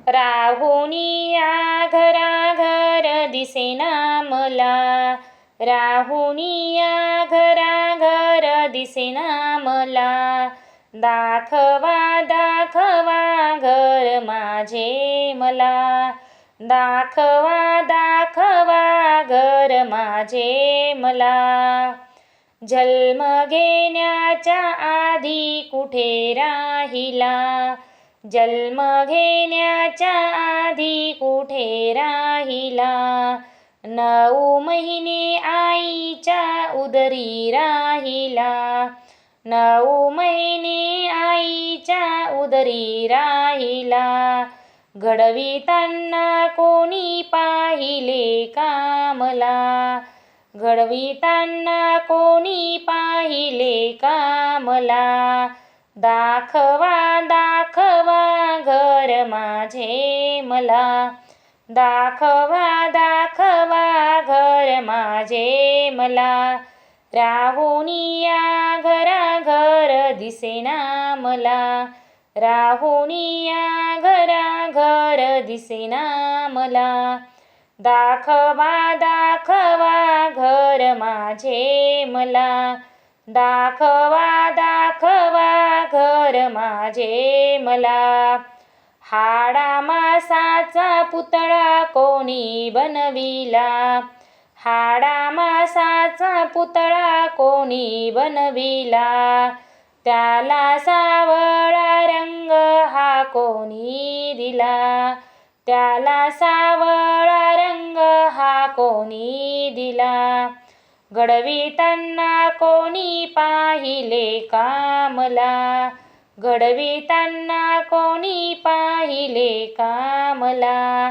राहुनिया घराघर दिसेना मला, राहुनिया घराघर दिसेना मला, दाखवा दाखवा घर माझे मला, दाखवा दाखवा घर माझे मला. जन्म घेण्याच्या आधी कुठे राहिला, जन्म घेण्याच्या आधी कुठे राहिला, 9 महिने आईच्या उदरी राहिला, 9 महिने आईच्या उदरी राहिला. घडविताना कोणी पाहिले का मला, घडविताना कोणी पाहिले का मला, दाखवा दाखवा घर माझे मला, दाखवा दाखवा घर माझे मला. राहुनिया घराघर दिसेना मला, राहुनिया घराघर दिसेना मला, दाखवा दाखवा घर माझे मला, दाखवा दाखवा घर माझे मला. हाडा मासाचा पुतळा कोणी बनविला, हाडा मासाचा पुतळा कोणी बनविला, त्याला सावळा रंग हा कोणी दिला, त्याला सावळा रंग हा कोणी दिला. घडविताना कोणी पाहिले का मला, घडविताना कोणी पाहिले का मला,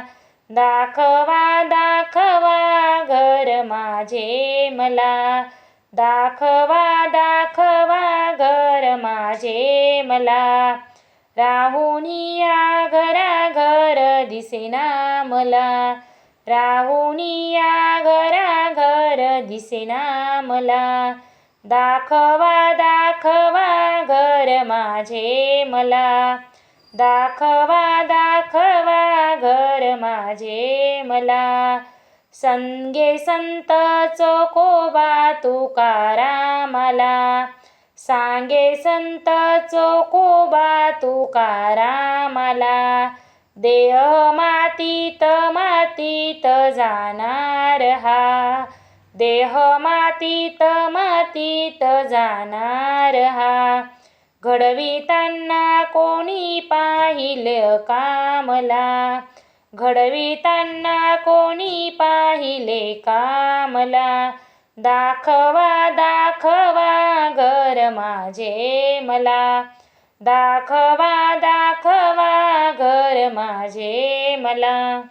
दाखवा दाखवा घर माझे मला, दाखवा दाखवा घर माझे मला. राहुनिया घराघर दिसेना मला, राहुनिया घराघर दिसेना मला, दाखवा दाखवा घर माझे मला, दाखवा दाखवा घर माझे मला. संगे संत चोखोबा तुकारामाला, सांगे संत चोखोबा तुकारामाला, देह मातीत मातीत जाणार हा, देह मातीत मातीत जाणार हा. घडविताना कोणी पाहिलं का मला, घडविताना कोणी पाहिले का मला, दाखवा दाखवा घर माझे मला, दाखवा दाखवा घर माझे मला.